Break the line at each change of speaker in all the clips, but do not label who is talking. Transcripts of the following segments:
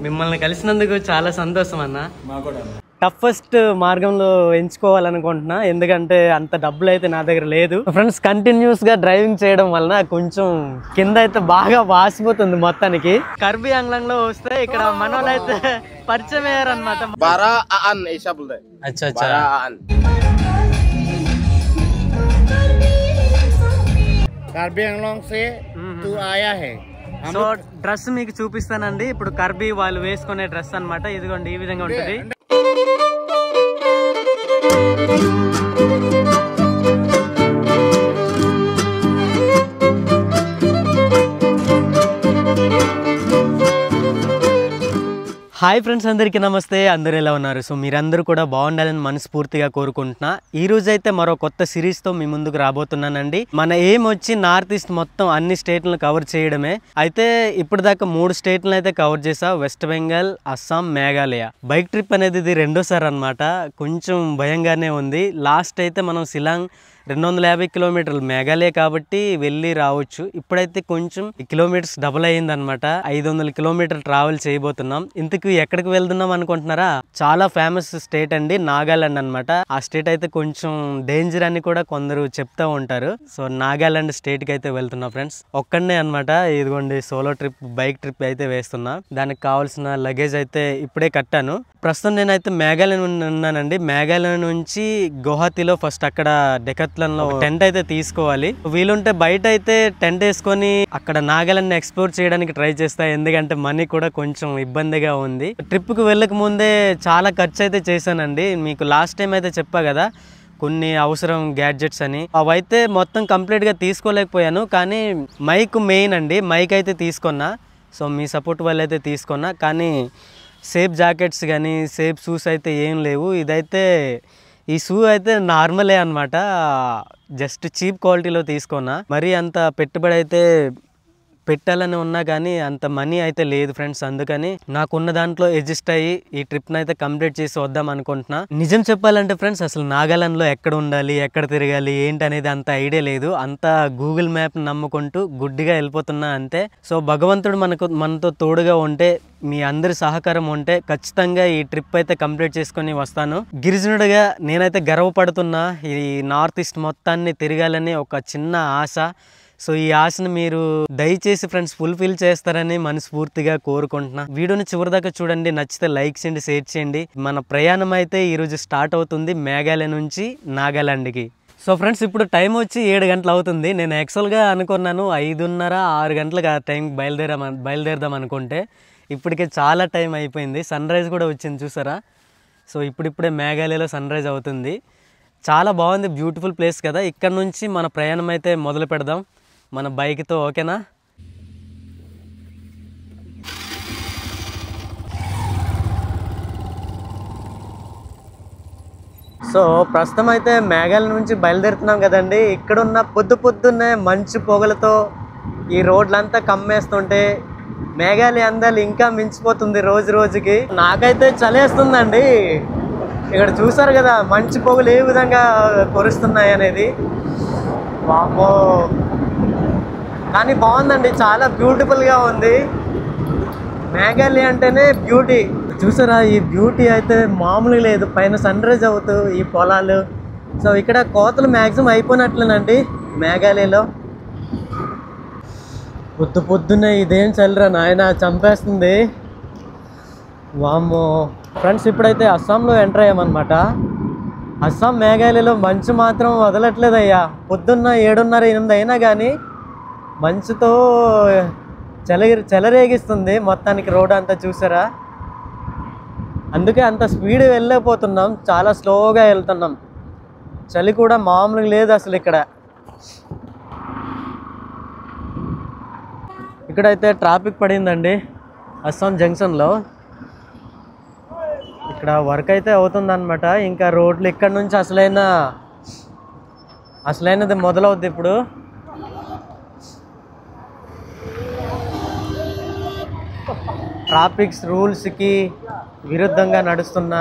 మిమ్మల్ని కలిసినందుకు చాలా సంతోషం అన్న. టఫెస్ట్ మార్గంలో ఎంచుకోవాలనుకుంటున్నా, ఎందుకంటే అంత డబ్బులు అయితే నా దగ్గర లేదు. ఫ్రెండ్స్, కంటిన్యూస్ గా డ్రైవింగ్ చేయడం వలన కొంచెం కింద అయితే బాగా వాసిపోతుంది మొత్తానికి. కర్బీ ఆంగ్లంలో వస్తే ఇక్కడ మనోళ్ళు అయితే పరిచయం అయ్యారనమాట.
कार्बी आंगलोंग से तू आया है.
సో డ్రెస్ మీకు చూపిస్తానండి. ఇప్పుడు కర్బీ వాళ్ళు వేసుకునే డ్రెస్ అన్నమాట. ఇదిగోండి, ఈ విధంగా ఉంటుంది. హాయ్ ఫ్రెండ్స్, అందరికీ నమస్తే. అందరూ ఎలా ఉన్నారు? సో మీరందరూ కూడా బాగుండాలని మనస్ఫూర్తిగా కోరుకుంటున్నా. ఈ రోజు అయితే మరో కొత్త సిరీస్తో మీ ముందుకు రాబోతున్నానండి. మన ఎయిమ్ వచ్చి నార్త్ ఈస్ట్ మొత్తం అన్ని స్టేట్లను కవర్ చేయడమే. అయితే ఇప్పటిదాకా 3 స్టేట్లను అయితే కవర్ చేసా: west Bengal, Assam, Meghalaya. Bike trip అనేది ఇది రెండోసారి అనమాట. కొంచెం భయంగానే ఉంది. లాస్ట్ అయితే మనం షిలాంగ్ 250 కిలోమీటర్లు, మేఘాలయ కాబట్టి వెళ్ళి రావచ్చు. ఇప్పుడైతే కొంచెం కిలోమీటర్స్ డబుల్ అయ్యిందనమాట. 500 కిలోమీటర్లు ట్రావెల్ చేయబోతున్నాం. ఇంతకు ఎక్కడికి వెళ్తున్నాం అనుకుంటున్నారా? చాలా ఫేమస్ స్టేట్ అండి, నాగాలాండ్ అనమాట. ఆ స్టేట్ అయితే కొంచెం డేంజర్ అని కూడా కొందరు చెప్తా ఉంటారు. సో నాగాలాండ్ స్టేట్ కి అయితే వెళ్తున్నా ఫ్రెండ్స్. ఒక్కడనే అనమాట. ఇదిగోండి, సోలో ట్రిప్, బైక్ ట్రిప్ అయితే వేస్తున్నా. దానికి కావాల్సిన లగేజ్ అయితే ఇప్పుడే కట్టాను. ప్రస్తుతం నేనైతే మేఘాలయ ఉన్నానండి. మేఘాలయ నుంచి గువాహతిలో ఫస్ట్ అక్కడ డెకత్లాన్లో టెంట్ అయితే తీసుకోవాలి. వీలుంటే బయట అయితే టెంట్ వేసుకొని అక్కడ నాగాలాండ్ ఎక్స్ప్లోర్ చేయడానికి ట్రై చేస్తా, ఎందుకంటే మనీ కూడా కొంచెం ఇబ్బందిగా ఉంది. ట్రిప్ కు వెళ్ళక ముందే చాలా ఖర్చు అయితే చేశానండి. మీకు లాస్ట్ టైం అయితే చెప్పా కదా, కొన్ని అవసరం గ్యాడ్జెట్స్ అని, అవైతే మొత్తం కంప్లీట్గా తీసుకోలేకపోయాను. కానీ మైక్ మెయిన్ అండి, మైక్ అయితే తీసుకున్నా. సో మీ సపోర్ట్ వల్ల అయితే తీసుకున్నా. కానీ సేఫ్ జాకెట్స్ కానీ సేఫ్ షూస్ అయితే ఏం లేవు. ఇదైతే ఈ షూ అయితే నార్మలే అనమాట, జస్ట్ చీప్ క్వాలిటీలో తీసుకున్నా. మరి అంత పెట్టుబడి అయితే పెట్టాలని ఉన్నా కానీ అంత మనీ అయితే లేదు ఫ్రెండ్స్. అందుకని నాకున్న దాంట్లో అడ్జస్ట్ అయ్యి ఈ ట్రిప్ని అయితే కంప్లీట్ చేసి వద్దాం అనుకుంటున్నా. నిజం చెప్పాలంటే ఫ్రెండ్స్, అసలు నాగాలాండ్లో ఎక్కడ ఉండాలి, ఎక్కడ తిరగాలి, ఏంటి అనేది అంత ఐడియా లేదు. అంతా గూగుల్ మ్యాప్ నమ్ముకుంటూ గుడ్డిగా వెళ్ళిపోతున్నా అంతే. సో భగవంతుడు మనతో తోడుగా ఉంటే, మీ అందరి సహకారం ఉంటే ఖచ్చితంగా ఈ ట్రిప్ అయితే కంప్లీట్ చేసుకొని వస్తాను. గిరిజనుడిగా నేనైతే గర్వపడుతున్నా. ఈ నార్త్ ఈస్ట్ మొత్తాన్ని తిరగాలని ఒక చిన్న ఆశ. సో ఈ ఆశను మీరు దయచేసి ఫ్రెండ్స్ ఫుల్ఫిల్ చేస్తారని మనస్ఫూర్తిగా కోరుకుంటున్నా. వీడియోని చివరిదాకా చూడండి. నచ్చితే లైక్ చేయండి, షేర్ చేయండి. మన ప్రయాణం అయితే ఈరోజు స్టార్ట్ అవుతుంది మేఘాలయ నుంచి నాగాలాండ్కి. సో ఫ్రెండ్స్, ఇప్పుడు టైం వచ్చి 7 గంటలు అవుతుంది. నేను యాక్చువల్గా అనుకున్నాను 5:30, 6 గంటలకు ఆ టైంకి బయలుదేరదాం అనుకుంటే ఇప్పటికే చాలా టైం అయిపోయింది. సన్ రైజ్ కూడా వచ్చింది, చూసారా? సో ఇప్పుడిప్పుడే మేఘాలయలో సన్ రైజ్ అవుతుంది. చాలా బాగుంది, బ్యూటిఫుల్ ప్లేస్ కదా. ఇక్కడ నుంచి మన ప్రయాణం అయితే మొదలు పెడదాం మన బైక్తో. ఓకేనా? సో ప్రస్తుతం అయితే మేఘాలయ నుంచి బయలుదేరుతున్నాం కదండి. ఇక్కడున్న పొద్దున్నే మంచు పొగలతో ఈ రోడ్లంతా కమ్మేస్తుంటే మేఘాలయ అందాలు ఇంకా మించిపోతుంది రోజు రోజుకి. నాకైతే చలేస్తుందండి. ఇక్కడ చూసారు కదా మంచు పొగలు ఏ విధంగా కురుస్తున్నాయి అనేది. వామ్మో, కానీ బాగుందండి, చాలా బ్యూటిఫుల్గా ఉంది. మేఘాలయ అంటేనే బ్యూటీ. చూసారా, ఈ బ్యూటీ అయితే మామూలుగా లేదు. పైన సన్ రైజ్ అవుతూ ఈ పొలాలు. సో ఇక్కడ కోతలు మ్యాక్సిమం అయిపోయినట్లేనండి మేఘాలయలో. పొద్దున్నే ఇదేం చల్లరా నాయన, చంపేస్తుంది. వామ్మో ఫ్రెండ్స్, ఇప్పుడైతే అస్సాంలో ఎంటర్ అయ్యామన్నమాట. అస్సాం మేఘాలయలో మంచు మాత్రం వదలట్లేదయ్యా. పొద్దున్న 7:30, 8 అయినా కానీ మంచుతో చెలరేగిస్తుంది మొత్తానికి రోడ్ అంతా. చూసారా, అందుకే అంత స్పీడ్ వెళ్ళలేకపోతున్నాం, చాలా స్లోగా వెళ్తున్నాం. చలి కూడా మామూలుగా లేదు అసలు. ఇక్కడైతే ట్రాఫిక్ పడిందండి అస్సాం జంక్షన్లో. ఇక్కడ వర్క్ అయితే అవుతుందన్నమాట. ఇంకా రోడ్లు ఇక్కడ నుంచి అసలైనది మొదలవుద్ది ఇప్పుడు. ట్రాఫిక్ రూల్స్కి విరుద్ధంగా నడుస్తున్నా.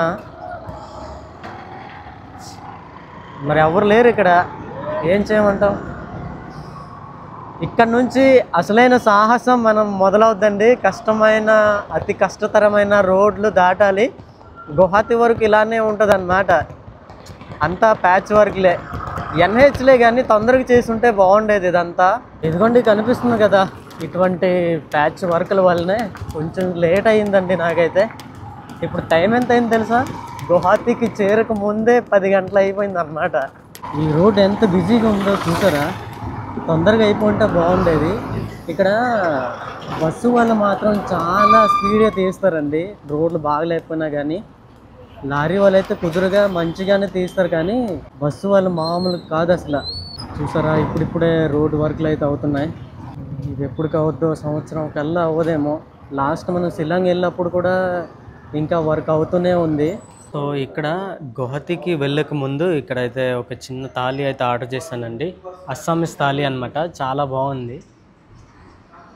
మరి ఎవరు లేరు ఇక్కడ, ఏం చేయమంటాం? ఇక్కడ నుంచి అసలైన సాహసం మనం మొదలవుద్దండి. కష్టమైన అతి కష్టతరమైన రోడ్లు దాటాలి. గువాహతి వరకు ఇలానే ఉంటుంది అన్నమాట. అంతా ప్యాచ్ వర్క్లే, ఎన్హెచ్లే కానీ తొందరగా చేసి ఉంటే బాగుండేది ఇదంతా. ఇదిగోండి కనిపిస్తుంది కదా, ఇటువంటి ప్యాచ్ వర్క్ల వల్లనే కొంచెం లేట్ అయ్యిందండి నాకైతే. ఇప్పుడు టైం ఎంత అయింది తెలుసా? గువాహతికి చేరక ముందే 10 గంటలు అయిపోయింది అన్నమాట. ఈ రోడ్ ఎంత బిజీగా ఉందో చూసారా? తొందరగా అయిపోయింటే బాగుండేది. ఇక్కడ బస్సు వాళ్ళు మాత్రం చాలా స్పీడ్గా తీస్తారండి, రోడ్లు బాగలేకపోయినా కానీ. లారీ వాళ్ళు అయితే కుదురుగా మంచిగానే తీస్తారు, కానీ బస్సు వాళ్ళు మామూలు కాదు అసలు. చూసారా, ఇప్పుడిప్పుడే రోడ్ వర్క్లు అయితే అవుతున్నాయి. ఇది ఎప్పటికి అవుద్దో, సంవత్సరం కల్లా అవ్వదేమో. లాస్ట్ మనం షిల్లాంగ్ వెళ్ళినప్పుడు కూడా ఇంకా వర్క్ అవుతూనే ఉంది. సో ఇక్కడ గువాహతికి వెళ్ళక ముందు ఇక్కడైతే ఒక చిన్న థాలీ అయితే ఆర్డర్ చేశానండి. అస్సామీస్ థాలీ అనమాట, చాలా బాగుంది.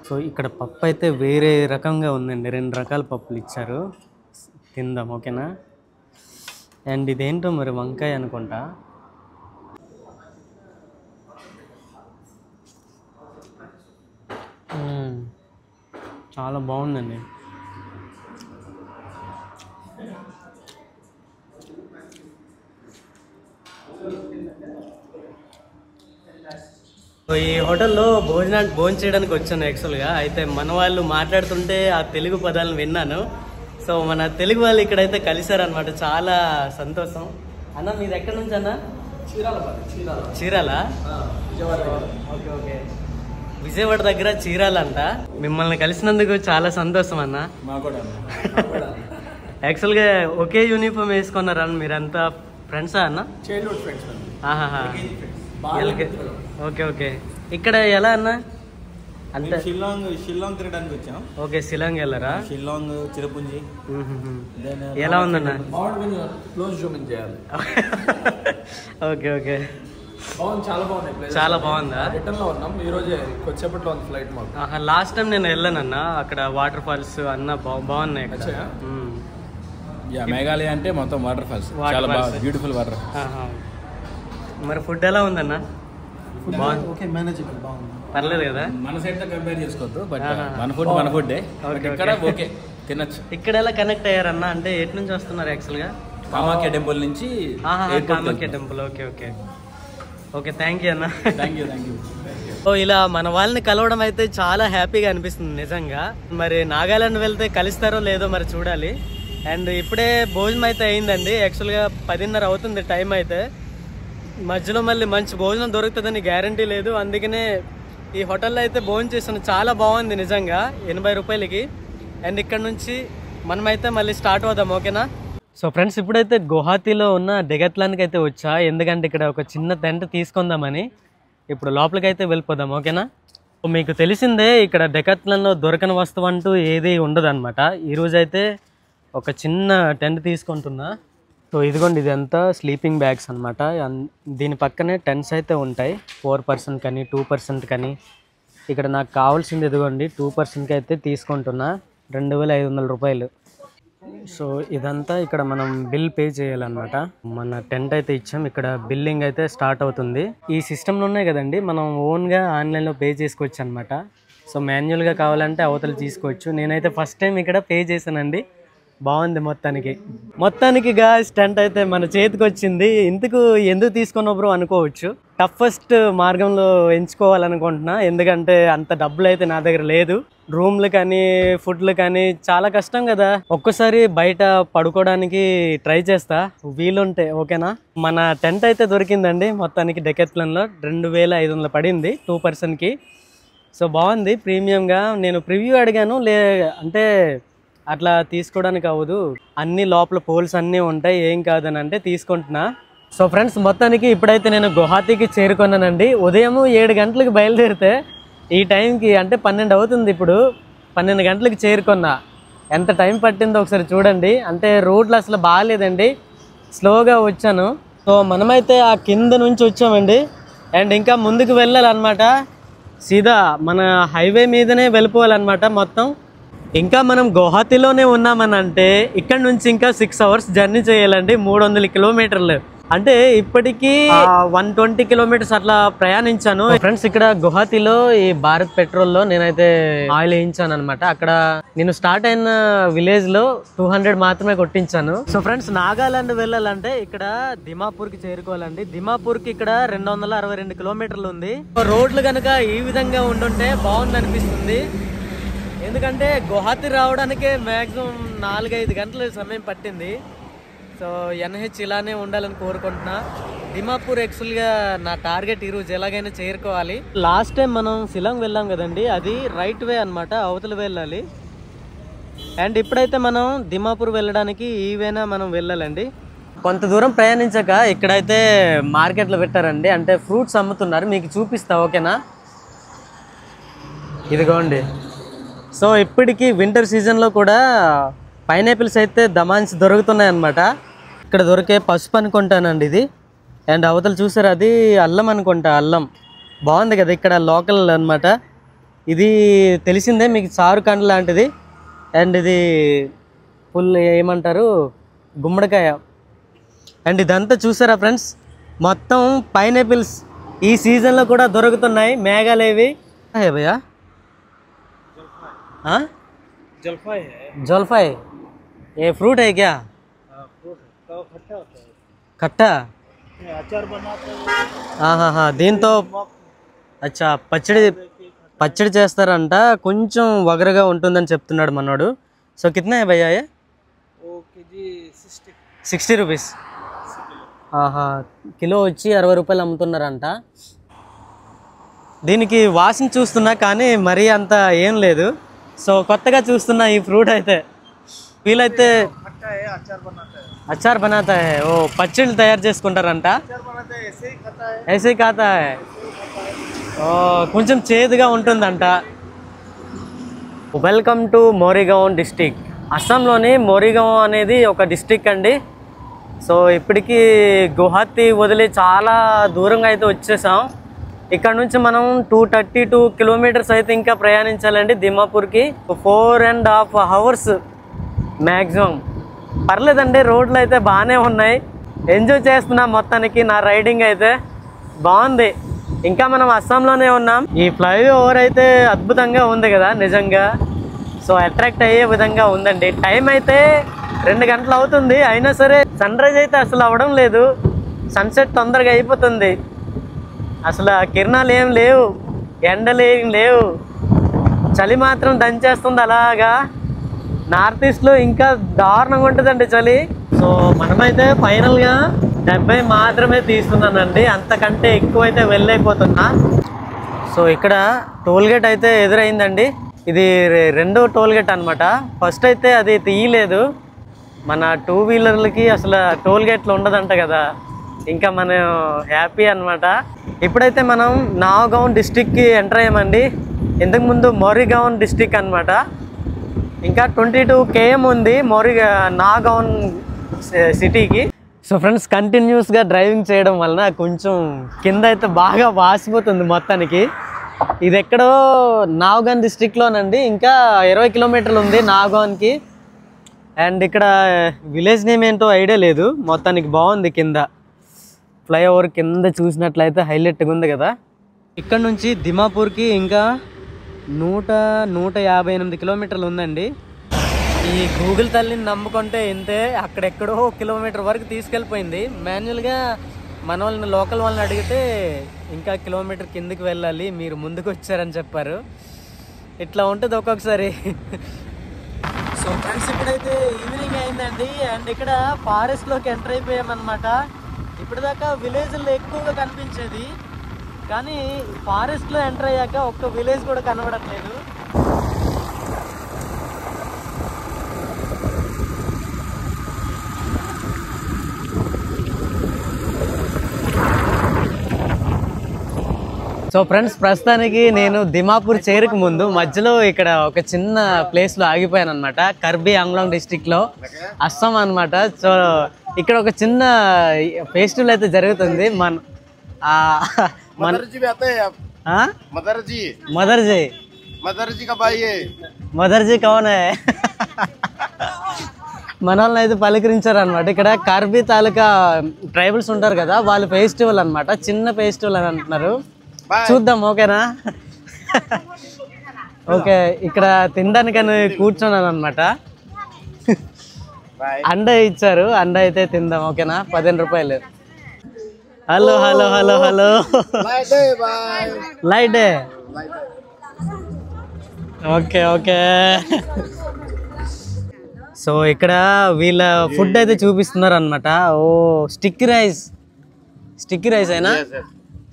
సో ఇక్కడ పప్పు అయితే వేరే రకంగా ఉందండి, 2 రకాల పప్పులు ఇచ్చారు. తిందాం, ఓకేనా? అండ్ ఇదేంటో మరి వంకాయ అనుకుంటా. చాలా బాగుందండి. ఈ హోటల్లో భోజనం చేయడానికి వచ్చాను యాక్చువల్గా. అయితే మన వాళ్ళు మాట్లాడుతుంటే ఆ తెలుగు పదాలను విన్నాను. సో మన తెలుగు వాళ్ళు ఇక్కడైతే కలిశారనమాట, చాలా సంతోషం. అన్న మీది ఎక్కడి నుంచి అన్న? చీరాల. ఓకే ఓకే, విజయవాడ దగ్గర చీరాల అంట. మిమ్మల్ని కలిసినందుకు చాలా సంతోషం అన్న. యాక్చువల్గా ఒకే యూనిఫామ్ వేసుకున్నారా మీరంతా? ఫ్రెండ్సా అన్న?
Childhood friends.
Okay okay. ఇక్కడ ఎలా అన్న? అంటే
షిల్లాంగ్ తిరగడానికి వచ్చాం.
ఓకే, షిల్లాంగ్ వెళ్ళారా?
షిల్లాంగ్, చిరపుంజి.
ఎలా ఉందన్న?
క్లోజ్ జూమింగ్ చేయాలి.
ఓకే ఓకే,
బాగుంది, చాలా బాగుంది.
చాలా బాగుందా?
రిటర్న్ లో ఉన్నాం ఈ రోజే, కొద్దిసేపట్లో ఉంది ఫ్లైట్ మాకు.
లాస్ట్ టైం నేను వెళ్ళానన్న, అక్కడ వాటర్ ఫాల్స్ అన్న బాగున్నాయి అక్కడ.
మేఘాలయ అంటే మొత్తం వాటర్ ఫాల్స్, చాలా బాగా బ్యూటిఫుల్ వాటర్.
మరి ఫుడ్ ఎలా ఉందన్న?
ఓకే, మేనేజబుల్, బాగుంది,
పర్లేదు కదా?
మన సైడ్ తో కంపేర్ చేసుకోవద్దు, బట్ మన ఫుడ్ మన ఫుడ్ ఇక్కడ ఓకే, తినచ్చు.
ఇక్కడ ఎలా కనెక్ట్ అయ్యారన్న? అంటే ఎటు నుంచి వస్తున్నారు యాక్చువల్గా?
కామాఖ్య టెంపుల్ నుంచి.
Kamakhya temple. Okay okay okay, thank you అన్న.
Thank you.
సో ఇలా మన వాళ్ళని కలవడం అయితే చాలా హ్యాపీగా అనిపిస్తుంది నిజంగా. మరి నాగాలాండ్ వెళ్తే కలుస్తారో లేదో మరి చూడాలి. అండ్ ఇప్పుడే భోజనం అయితే అయిందండి. యాక్చువల్గా 10:30 అవుతుంది టైం అయితే. మధ్యలో మళ్ళీ మంచి భోజనం దొరుకుతుందని గ్యారంటీ లేదు, అందుకనే ఈ హోటల్లో అయితే భోజనం చేసాను. చాలా బాగుంది నిజంగా, 80 రూపాయలకి. అండ్ ఇక్కడ నుంచి మనమైతే మళ్ళీ స్టార్ట్ అవుదాం, ఓకేనా? సో ఫ్రెండ్స్, ఇప్పుడైతే గువాహతిలో ఉన్న డెకత్లాన్కి అయితే వచ్చా, ఎందుకంటే ఇక్కడ ఒక చిన్న టెంట్ తీసుకుందామని. ఇప్పుడు లోపలికి అయితే వెళ్ళిపోదాం, ఓకేనా? మీకు తెలిసిందే, ఇక్కడ డెకత్లాన్లో దొరకని వస్తువు అంటూ ఏది ఉండదు అనమాట. ఈరోజు అయితే ఒక చిన్న టెంట్ తీసుకుంటున్నా. సో ఇదిగోండి, ఇదంతా స్లీపింగ్ బ్యాగ్స్ అనమాట. దీని పక్కనే టెంట్స్ అయితే ఉంటాయి, 4% కానీ 2% కానీ. ఇక్కడ నాకు కావాల్సింది ఇదిగోండి, 2%కి అయితే తీసుకుంటున్నా, 2500 రూపాయలు. సో ఇదంతా ఇక్కడ మనం బిల్ పే చేయాలన్నమాట. మన టెంట్ అయితే ఇచ్చాం, ఇక్కడ బిల్లింగ్ అయితే స్టార్ట్ అవుతుంది. ఈ సిస్టంలో ఉన్నాయి కదండి, మనం ఓన్గా ఆన్లైన్లో పే చేసుకోవచ్చు అనమాట. సో మాన్యువల్గా కావాలంటే అవతలు తీసుకోవచ్చు. నేనైతే ఫస్ట్ టైం ఇక్కడ పే చేశానండి, బాగుంది మొత్తానికి గాయ్స్. టెంట్ అయితే మన చేతికి వచ్చింది. ఎందుకు తీసుకున్నా బ్రో అనుకోవచ్చు. టఫెస్ట్ మార్గంలో ఎంచుకోవాలనుకుంటున్నా, ఎందుకంటే అంత డబ్బులు అయితే నా దగ్గర లేదు. రూమ్లు కానీ ఫుడ్లు కానీ చాలా కష్టం కదా. ఒక్కసారి బయట పడుకోవడానికి ట్రై చేస్తా వీలుంటే, ఓకేనా? మన టెంట్ అయితే దొరికిందండి మొత్తానికి డెకత్లాన్లో. 2500 పడింది 2%కి. సో బాగుంది, ప్రీమియంగా. నేను ప్రివ్యూ అడిగాను, అంటే అట్లా తీసుకోవడానికి అవ్వదు, అన్ని లోపల పోల్స్ అన్నీ ఉంటాయి, ఏం కాదని అంటే తీసుకుంటున్నా. సో ఫ్రెండ్స్, మొత్తానికి ఇప్పుడైతే నేను గువాహతికి చేరుకున్నానండి. ఉదయం 7 గంటలకు బయలుదేరితే ఈ టైంకి అంటే 12 అవుతుంది. ఇప్పుడు 12 గంటలకు చేరుకున్నా. ఎంత టైం పట్టిందో ఒకసారి చూడండి. అంటే రోడ్లు అసలు బాగాలేదండి, స్లోగా వచ్చాను. సో మనమైతే ఆ కింద నుంచి వచ్చామండి. అండ్ ఇంకా ముందుకు వెళ్ళాలన్నమాట, సీదా మన హైవే మీదనే వెళ్ళిపోవాలన్నమాట మొత్తం. ఇంకా మనం గువాహతిలోనే ఉన్నామని అంటే ఇక్కడ నుంచి ఇంకా 6 అవర్స్ జర్నీ చేయాలండి, 300 కిలోమీటర్లు. అంటే ఇప్పటికీ 120 కిలోమీటర్స్ అట్లా ప్రయాణించాను ఫ్రెండ్స్. ఇక్కడ గువాహతిలో ఈ భారత్ పెట్రోల్ లో నేనైతే ఆయిల్ వేయించాను అనమాట. అక్కడ నేను స్టార్ట్ అయిన విలేజ్ లో 200 మాత్రమే కొట్టించాను. సో ఫ్రెండ్స్, నాగాలాండ్ వెళ్ళాలంటే ఇక్కడ దిమాపూర్ కి చేరుకోవాలండి. దిమాపూర్ కి ఇక్కడ 262 కిలోమీటర్లు ఉంది. రోడ్లు కనుక ఈ విధంగా ఉండుంటే బాగుంది అనిపిస్తుంది. ఎందుకంటే గువాహతి రావడానికే మాక్సిమం 4-5 గంటల సమయం పట్టింది. సో ఎన్హెచ్ ఇలానే ఉండాలని కోరుకుంటున్నా. దిమాపూర్ యాక్చువల్గా నా టార్గెట్ ఈరోజు ఎలాగైనా చేరుకోవాలి. లాస్ట్ టైం మనం షిలాంగ్ వెళ్ళాం కదండి, అది రైట్ వే అనమాట, అవతల వెళ్ళాలి. అండ్ ఇప్పుడైతే మనం దిమాపూర్ వెళ్ళడానికి ఈ వేనా మనం వెళ్ళాలండి. కొంత దూరం ప్రయాణించాక ఇక్కడైతే మార్కెట్లో పెట్టారండి, అంటే ఫ్రూట్స్ అమ్ముతున్నారు. మీకు చూపిస్తా, ఓకేనా? ఇదిగోండి. సో ఇప్పటికీ వింటర్ సీజన్లో కూడా పైనాపిల్స్ అయితే దమాన్స్ దొరుకుతున్నాయి అన్నమాట. ఇక్కడ దొరికే పసుపు అనుకుంటానండి ఇది. అండ్ అవతల చూసారు, అది అల్లం అనుకుంటా. అల్లం బాగుంది కదా, ఇక్కడ లోకల్ అన్నమాట. ఇది తెలిసిందే మీకు, చారు కండ లాంటిది. అండ్ ఇది ఫుల్ ఏమంటారు, గుమ్మడికాయ. అండ్ ఇదంతా చూసారా ఫ్రెండ్స్, మొత్తం పైనాపిల్స్ ఈ సీజన్లో కూడా దొరుకుతున్నాయి. మేఘాలేవి భయ్యా? జల్ఫాయ్ ये फ्रूट है क्या? खट्टा దీంతో అచ్చా పచ్చడి చేస్తారంట. కొంచెం వగరగా ఉంటుందని చెప్తున్నాడు మనోడు. సో కిतना है भैया ये? 60 రూపీస్. కిలో వచ్చి 60 రూపాయలు అమ్ముతున్నారంట. దీనికి వాసన చూస్తున్నా కానీ మరీ అంత ఏం లేదు. సో కొత్తగా చూస్తున్నా ఈ ఫ్రూట్ అయితే. వీలైతే అచార్ బనాతా హై, ఓ పచ్చళ్ళు తయారు చేసుకుంటారంట. ఐసే ఖాతా హై, ఓ కొంచెం చేదుగా ఉంటుందంట. Welcome to Morigaon district. అస్సాంలోని మోరిగావ్ అనేది ఒక డిస్టిక్ అండి. సో ఇప్పటికీ గువాహతి వదిలి చాలా దూరంగా అయితే వచ్చేసాం. ఇక్కడ నుంచి మనం 232 కిలోమీటర్స్ అయితే ఇంకా ప్రయాణించాలండి దిమాపూర్కి. 4.5 అవర్స్ మ్యాక్సిమం. పర్లేదండి, రోడ్లు అయితే బాగానే ఉన్నాయి. ఎంజాయ్ చేస్తున్నా మొత్తానికి. నా రైడింగ్ అయితే బాగుంది. ఇంకా మనం అస్సాంలోనే ఉన్నాం. ఈ ఫ్లైఓవర్ అయితే అద్భుతంగా ఉంది కదా నిజంగా. సో అట్రాక్ట్ అయ్యే విధంగా ఉందండి. టైం అయితే 2 గంటలు అవుతుంది, అయినా సరే సన్ రైజ్ అయితే అసలు అవ్వడం లేదు. సన్సెట్ తొందరగా అయిపోతుంది. అసలు కిరణాలు ఏం లేవు, ఎండలు ఏం లేవు, చలి మాత్రం దంచేస్తుంది అలాగా. నార్త్ ఈస్ట్లో ఇంకా దారుణంగా ఉంటుందండి చలి. సో మనమైతే ఫైనల్గా 70 మాత్రమే తీస్తున్నానండి, అంతకంటే ఎక్కువైతే వెళ్ళైపోతున్నా. సో ఇక్కడ టోల్గేట్ అయితే ఎదురైందండి. ఇది రెండో టోల్గేట్ అనమాట. ఫస్ట్ అయితే అది తీయలేదు. మన 2 వీలర్లకి అసలు టోల్గేట్లు ఉండదంట కదా, ఇంకా మనం హ్యాపీ అనమాట. ఇప్పుడైతే మనం నాగావ్ డిస్టిక్కి ఎంటర్ అయ్యామండి. ఇంతకుముందు మోరిగావ్ డిస్టిక్ అనమాట. ఇంకా 22 km ఉంది నాగావ్ సిటీకి. సో ఫ్రెండ్స్, కంటిన్యూస్గా డ్రైవింగ్ చేయడం వలన కొంచెం కింద అయితే బాగా వాసిపోతుంది మొత్తానికి. ఇది ఎక్కడో నాగావ్ డిస్టిక్లోనండి. ఇంకా 20 కిలోమీటర్లు ఉంది నాగావ్కి. అండ్ ఇక్కడ విలేజ్ నేమ్ ఏంటో ఐడియా లేదు. మొత్తానికి బాగుంది. కింద ఫ్లైఓవర్ కింద చూసినట్లయితే హైలైట్గా ఉంది కదా. ఇక్కడ నుంచి దిమాపూర్కి ఇంకా 158 కిలోమీటర్లు ఉందండి. ఈ గూగుల్ తల్లిని నమ్ముకుంటే ఇంతే, అక్కడెక్కడో కిలోమీటర్ వరకు తీసుకెళ్ళిపోయింది. మాన్యువల్గా మన వాళ్ళని, లోకల్ వాళ్ళని అడిగితే ఇంకా కిలోమీటర్ కిందకి వెళ్ళాలి, మీరు ముందుకు వచ్చారని చెప్పారు. ఇట్లా ఉంటుంది ఒక్కొక్కసారి. సో ఫ్రెండ్స్, ఇప్పుడైతే ఈవినింగ్ అయిందండి. అండ్ ఇక్కడ ఫారెస్ట్లోకి ఎంటర్ అయిపోయామన్నమాట. ఇప్పటిదాకా విలేజ్లో ఎక్కువగా కనిపించేది, కానీ ఫారెస్ట్లో ఎంటర్ అయ్యాక ఒక్క విలేజ్ కూడా కనబడట్లేదు. సో ఫ్రెండ్స్, ప్రస్తుతానికి నేను దిమాపూర్ చేరుకు ముందు మధ్యలో ఇక్కడ ఒక చిన్న ప్లేస్లో ఆగిపోయాను అనమాట. కర్బీ ఆంగ్లాంగ్ డిస్టిక్లో, అస్సాం అనమాట. సో ఇక్కడ ఒక చిన్న ఫెస్టివల్ అయితే జరుగుతుంది. మదర్జీ కౌన్ హై? మన వాళ్ళని అయితే పలకరించారు అనమాట. ఇక్కడ కార్బీ తాలూకా ట్రైబల్స్ ఉంటారు కదా, వాళ్ళ ఫెస్టివల్ అనమాట, చిన్న ఫెస్టివల్ అని అంటున్నారు. చూద్దాం, ఓకేనా? ఓకే, ఇక్కడ తినడానికని కూర్చున్నాను అనమాట. అండ ఇచ్చారు, అండ అయితే తిందాం, ఓకేనా? 15 రూపాయలు. Hello hello hello hello, light day. Okay okay. So ఇక్కడ వీళ్ళ ఫుడ్ అయితే చూపిస్తున్నారు అనమాట. ఓ స్టిక్కీ రైస్, స్టిక్కీ రైస్ అయినా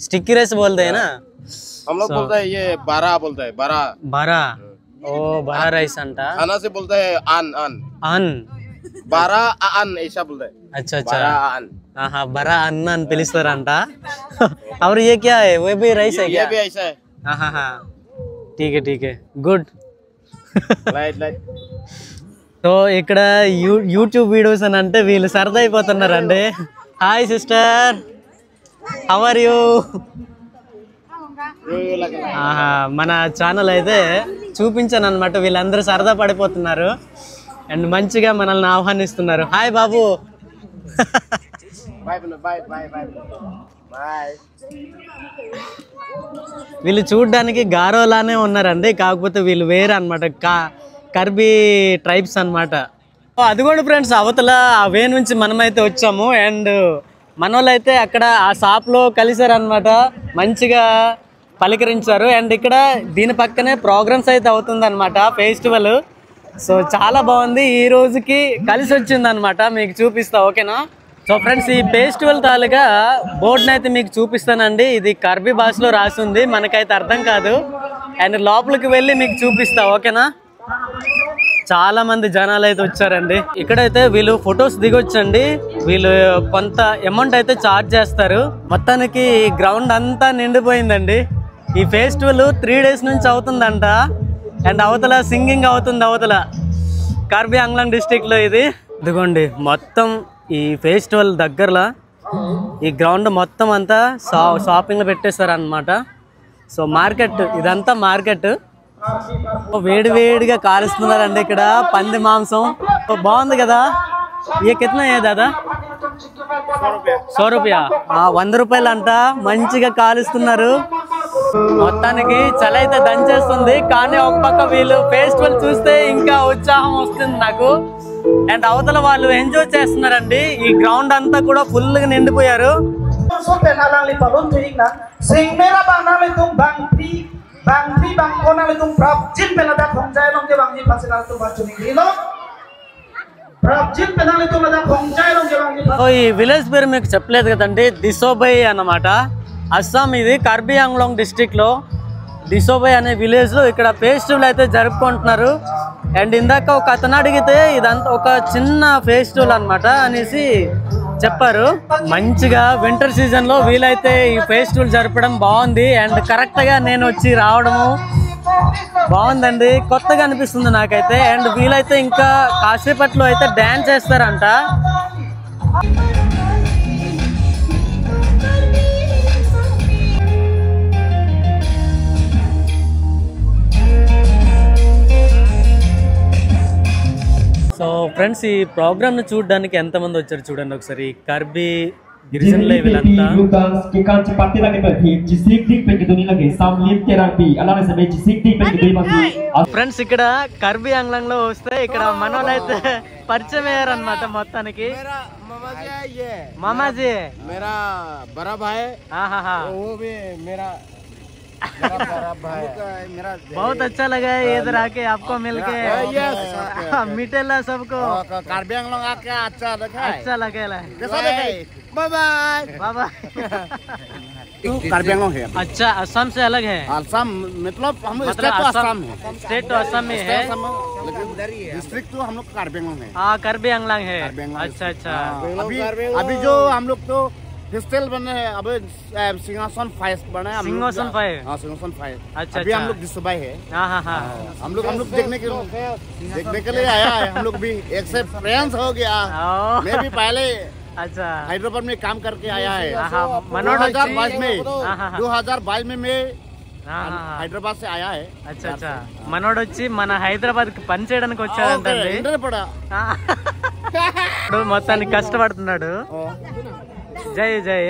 స్టిక్కీ రైస్ बोलते हैं ना
हम लोग बोलते हैं ये बारा बोलते हैं बारा
బారా. ఓ బారా రైస్ అంట.
खाना से बोलते हैं आन आन
అన్.
बारा आन ऐसा बोलते हैं
अच्छा अच्छा,
बारा आन
ఆహా, బరా అన్న అని పిలుస్తారంట. और ये क्या है, वो भी राइस है
ये
क्या?
भी ऐसा है
हाँ हाँ, ठीक है, गुड.
Light light.
సో ఇక్కడ యూట్యూబ్ వీడియోస్ అని అంటే వీళ్ళు సరదా అయిపోతున్నారండి. Hi sister, how are you? మన ఛానల్ అయితే చూపించాను అనమాట. వీళ్ళందరూ సరదా పడిపోతున్నారు అండ్ మంచిగా మనల్ని ఆహ్వానిస్తున్నారు. హాయ్ బాబు. వీళ్ళు చూడ్డానికి గారోలానే ఉన్నారండి, కాకపోతే వీళ్ళు వేరే అనమాట, కర్బీ ట్రైబ్స్ అనమాట. అది కూడా ఫ్రెండ్స్, అవతల ఆ వే నుంచి మనమైతే వచ్చాము అండ్ మన వాళ్ళు అయితే అక్కడ ఆ షాప్లో కలిసారనమాట, మంచిగా పలకరించారు. అండ్ ఇక్కడ దీని పక్కనే ప్రోగ్రామ్స్ అయితే అవుతుందన్నమాట, ఫెస్టివల్. సో చాలా బాగుంది, ఈ రోజుకి కలిసి వచ్చింది అనమాట, మీకు చూపిస్తా, ఓకేనా? సో ఫ్రెండ్స్, ఈ ఫెస్టివల్ తాలూకా బోర్డుని అయితే మీకు చూపిస్తానండి. ఇది కర్బీ భాషలో రాసి ఉంది, మనకైతే అర్థం కాదు. అండ్ లోపలికి వెళ్ళి మీకు చూపిస్తా, ఓకేనా? చాలా మంది జనాలు అయితే వచ్చారండి. ఇక్కడైతే వీళ్ళు ఫొటోస్ దిగొచ్చండి, వీళ్ళు కొంత అమౌంట్ అయితే ఛార్జ్ చేస్తారు. మొత్తానికి గ్రౌండ్ అంతా నిండిపోయిందండి. ఈ ఫెస్టివల్ 3 days నుంచి అవుతుందంట అండ్ అవతల సింగింగ్ అవుతుంది, అవతల కార్బీ ఆంగ్లాంగ్ డిస్ట్రిక్ట్లో. ఇది ఇదిగోండి, మొత్తం ఈ ఫెస్టివల్ దగ్గరలో ఈ గ్రౌండ్ మొత్తం అంతా షాపింగ్లో పెట్టేస్తారు అనమాట. సో మార్కెట్, ఇదంతా మార్కెట్. వేడి వేడిగా కాలుస్తున్నారండి ఇక్కడ పంది మాంసం. బాగుంది కదా. ఏ కిतना है दादा? 100 रुपया. 100 రూపాయలు అంట. మంచిగా కాలుస్తున్నారు. మొత్తానికి చలి అయితే దంచేస్తుంది, కానీ ఒక పక్క వీళ్ళు ఫెస్టివల్ చూస్తే ఇంకా ఉత్సాహం వస్తుంది నాకు. అండ్ అవతల వాళ్ళు ఎంజాయ్ చేస్తున్నారండి. ఈ గ్రౌండ్ అంతా కూడా ఫుల్ గా నిండిపోయారు. ఈ విలేజ్ పేరు మీకు చెప్పలేదు కదండి, దిసోబై అన్నమాట. అస్సాం, ఇది కార్బీ ఆంగ్లాంగ్ డిస్ట్రిక్ట్ లో దిసోబై అనే విలేజ్ లో ఇక్కడ ఫెస్టివల్ అయితే జరుపుకుంటున్నారు. అండ్ ఇందాక ఒక అతను అడిగితే ఇదంతా ఒక చిన్న ఫెస్టివల్ అన్నమాట అనేసి చెప్పారు. మంచిగా వింటర్ సీజన్ లో వీలైతే ఈ ఫెస్టివల్ జరపడం బాగుంది. అండ్ కరెక్ట్ గా నేను వచ్చి రావడము బాగుందండి, కొత్తగా అనిపిస్తుంది నాకైతే. అండ్ వీలైతే ఇంకా కాసేపట్లో అయితే డ్యాన్స్ చేస్తారంట. సో ఫ్రెండ్స్, ఈ ప్రోగ్రామ్ ను చూడడానికి ఎంతమంది వచ్చారు చూడండి ఒకసారి. కర్బీ గిరిజనులే వీళ్ళంతా. ఫ్రెండ్స్, ఇక్కడ కర్బీ ఆంగ్లాంగ్ లో వస్తే ఇక్కడ మనోళ్ళు అయితే పరిచయం అయ్యారన్నమాట మొత్తానికి. మామాజీ
मेरा बड़ा भाई, वो भी मेरा बड़ा भाई.
बहुत अच्छा लगा है इधर आके आपको मिलके, मिटेला सबको.
कार्बी आंगलोंग आके अच्छा लगा.
अच्छा लगेला.
कैसा लगा? Bye bye
bye bye.
Karbi Anglong है.
अच्छा, असम से अलग है?
असम मतलब हम
मतलब
स्टेट तो असम है.
स्टेट तो असम में है,
डिस्ट्रिक्ट तो हम लोग कार्बी आंगलोंग है.
हाँ कार्बी आंगलांग है.
कार्बी आंगलोंग.
अच्छा अच्छा.
अभी जो हम लोग तो फेस्टिवल बने हैं, अब सिंहासन फाइव बना है.
सिंहासन फाइव.
हाँ, सिंहासन फाइव.
अच्छा
अभी
अच्छा.
हम लोग दिसोबाई है.
हाँ हाँ हाँ.
हम लोग देखने के लिए आया है. हम लोग भी एक से फ्रेंड्स हो गया.
ओ,
मैं भी पहले
अच्छा.
हैदराबाद में काम करके आया है.
हाँ, मनोज
2022 में
हाँ, हाँ, हाँ.
2022 में मैं
हाँ, हाँ, हाँ.
हैदराबाद से आया है.
అచ్చా అచ్చా. మనోడు వచ్చి మన హైదరాబాద్ కి పని చేయడానికి వచ్చాడంటండి.
इंटर पड़ा.
ఇప్పుడు మొత్తానికి కష్టపడుతున్నాడు. జై జై.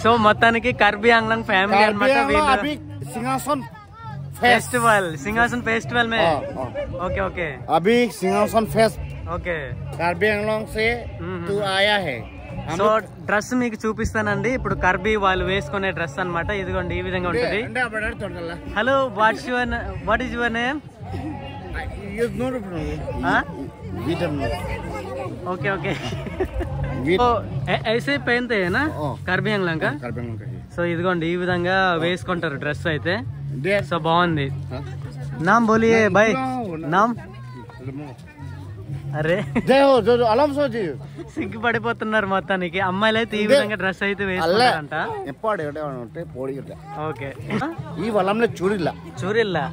సో మొత్తానికి కర్బీ ఆంగ్లాంగ్ ఫ్యామిలీ అన్నమాట
अभी सिंहासन
సింహాసన్ ఫెస్టివల్ మే. ఓకే ఓకే
अभी सिंहासन फेस्ट
ఓకే.
कार्बी आंगलोंग से तू आया है.
సో డ్రెస్ మీకు చూపిస్తానండి. ఇప్పుడు కర్బీ వాళ్ళు వేసుకునే డ్రెస్ అన్నమాట. ఇదిగోండి ఈ విధంగా ఉంటది. Hello what is your name? Okay okay. ऐसे पहनते हैं ना కార్బీ ఆంగ్లాంగ్ का. సో ఇదిగోండి ఈ విధంగా వేసుకుంటారు డ్రెస్ అయితే. సో బాగుంది. నామ్ బోలియే బాయ్. నామ్ అరే సిగ్గుపడిపోతున్నారు మొత్తానికి. అమ్మాయిలు అయితే ఈ విధంగా డ్రెస్ అయితే వేసుకుంటారంట. ఓకే.
ఈ వలంలో
చూరిల్లా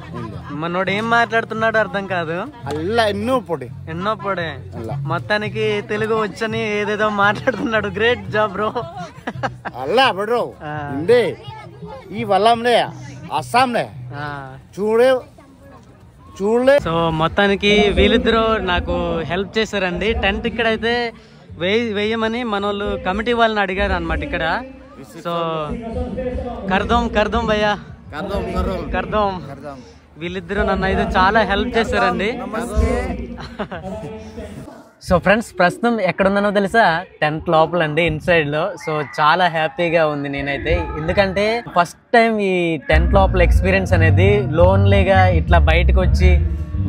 మనోడు ఏం మాట్లాడుతున్నాడు అర్థం కాదు. ఎన్నో పొడే. మొత్తానికి తెలుగు వచ్చని ఏదేదో మాట్లాడుతున్నాడు. Great job bro.
అల్లా బ్రో ఈ వలంలే అస్సాంలే చూడే.
సో మొత్తానికి వీళ్ళిద్దరూ నాకు హెల్ప్ చేశారండి. టెంట్ ఇక్కడైతే వేయమని మన వాళ్ళు కమిటీ వాళ్ళని అడిగారు అనమాట ఇక్కడ. సో కర్దం భయ్యా కర్దం. వీళ్ళిద్దరూ నన్ను అయితే చాలా హెల్ప్ చేశారండి. సో ఫ్రెండ్స్ ప్రస్తుతం ఎక్కడున్నానో తెలుసా? టెంట్ లోపల అండి, ఇన్సైడ్ లో. సో చాలా హ్యాపీగా ఉంది నేనైతే. ఎందుకంటే ఫస్ట్ టైం ఈ టెంట్ లోపల ఎక్స్పీరియన్స్ అనేది లోన్లీగా ఇట్లా బయటకు వచ్చి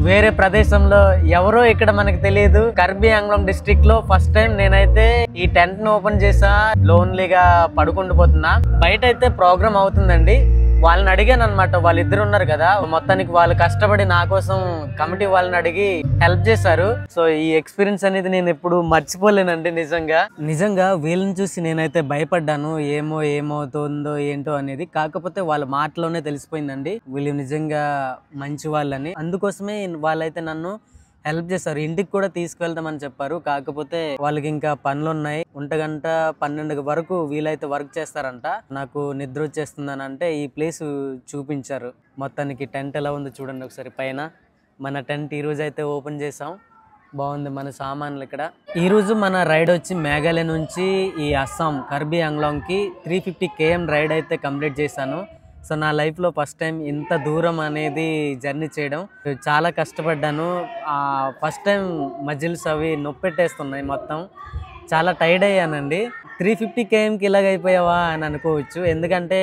వేరే ప్రదేశంలో ఎవరో ఇక్కడ మనకు తెలియదు. కర్బీ ఆంగ్లాంగ్ డిస్ట్రిక్ట్ లో ఫస్ట్ టైం నేనైతే ఈ టెంట్ ను ఓపెన్ చేసా. లోన్లీగా పడుకుండిపోతున్నా. బయట అయితే ప్రోగ్రామ్ అవుతుందండి. వాళ్ళని అడిగాను అనమాట. వాళ్ళిద్దరు ఉన్నారు కదా, మొత్తానికి వాళ్ళు కష్టపడి నా కోసం కమిటీ వాళ్ళని అడిగి హెల్ప్ చేశారు. సో ఈ ఎక్స్పీరియన్స్ అనేది నేను ఎప్పుడు మర్చిపోలేనండి. నిజంగా వీళ్ళని చూసి నేనైతే భయపడ్డాను. ఏమవుతుందో ఏంటో అనేది. కాకపోతే వాళ్ళ మాటలోనే తెలిసిపోయిందండి వీళ్ళు నిజంగా మంచి వాళ్ళని. అందుకోసమే వాళ్ళైతే నన్ను హెల్ప్ చేశారు. ఇంటికి కూడా తీసుకువెళ్తామని చెప్పారు. కాకపోతే వాళ్ళకి ఇంకా పనులు ఉన్నాయి. 1-12 వరకు వీలైతే వర్క్ చేస్తారంట. నాకు నిద్ర వచ్చేస్తుందని అంటే ఈ ప్లేస్ చూపించారు. మొత్తానికి టెంట్ ఎలా ఉందో చూడండి ఒకసారి. పైన మన టెంట్ ఈరోజు అయితే ఓపెన్ చేసాం. బాగుంది మన సామాన్లు ఇక్కడ. ఈరోజు మన రైడ్ వచ్చి మేఘాలయ నుంచి ఈ అస్సాం కర్బీ ఆంగ్లాంగ్కి 350 km రైడ్ అయితే కంప్లీట్ చేశాను. సో నా లైఫ్లో ఫస్ట్ టైం ఇంత దూరం అనేది జర్నీ చేయడం. చాలా కష్టపడ్డాను. ఫస్ట్ టైం మజిల్స్ అవి నొప్పెట్టేస్తున్నాయి మొత్తం. చాలా టైర్డ్ అయ్యానండి. 350 kmకి ఇలాగైపోయావా అని అనుకోవచ్చు. ఎందుకంటే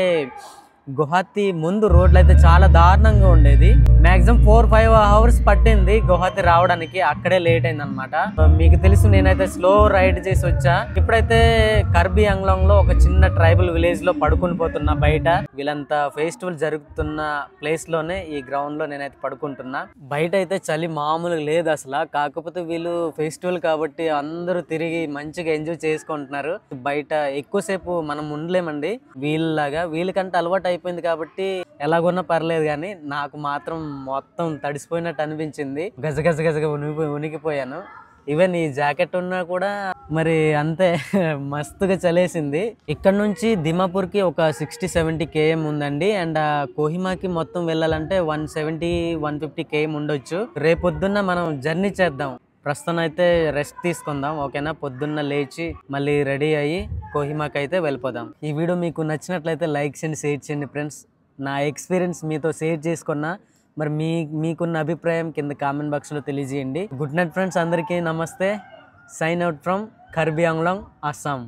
గువాహతి ముందు రోడ్లు అయితే చాలా దారుణంగా ఉండేది. మాక్సిమం 4-5 hours పట్టింది గువాహతి రావడానికి. అక్కడే లేట్ అయింది అనమాట. మీకు తెలుసు నేనైతే స్లో రైడ్ చేసి వచ్చా. ఇప్పుడైతే కర్బీ ఆంగ్లాంగ్ లో ఒక చిన్న ట్రైబల్ విలేజ్ లో పడుకుని పోతున్నా. బయట వీళ్ళంతా ఫెస్టివల్ జరుగుతున్న ప్లేస్ లోనే ఈ గ్రౌండ్ లో నేనైతే పడుకుంటున్నా. బయట అయితే చలి మామూలుగా లేదు అసలు. కాకపోతే వీళ్ళు ఫెస్టివల్ కాబట్టి అందరూ తిరిగి మంచిగా ఎంజాయ్ చేసుకుంటున్నారు. బయట ఎక్కువసేపు మనం ఉండలేమండి వీళ్ళలాగా. వీళ్ళకంటే అలవాటు అయిపోయింది కాబట్టి ఎలాగొన్నా పర్లేదు. కానీ నాకు మాత్రం మొత్తం తడిసిపోయినట్టు అనిపించింది. గజగజ ఉనికిపోయాను. ఈవెన్ ఈ జాకెట్ ఉన్నా కూడా మరి అంతే మస్తుగా చలేసింది. ఇక్కడ నుంచి దిమాపూర్కి ఒక 60-70 km ఉందండి. అండ్ కోహిమాకి మొత్తం వెళ్ళాలంటే 170-150 km ఉండొచ్చు. రేపొద్దున్న మనం జర్నీ చేద్దాం. ప్రస్తుతం అయితే రెస్ట్ తీసుకుందాం, ఓకేనా? పొద్దున్న లేచి మళ్ళీ రెడీ అయ్యి కోహిమాకి అయితే వెళ్ళిపోదాం. ఈ వీడియో మీకు నచ్చినట్లయితే లైక్ చేయండి, షేర్ చేయండి ఫ్రెండ్స్. నా ఎక్స్పీరియన్స్ మీతో షేర్ చేసుకున్నా. మరి మీకున్న అభిప్రాయం కింద కామెంట్ బాక్స్లో తెలియజేయండి. గుడ్ నైట్ ఫ్రెండ్స్, అందరికీ నమస్తే. Sign out from Karbi Anglong, Assam.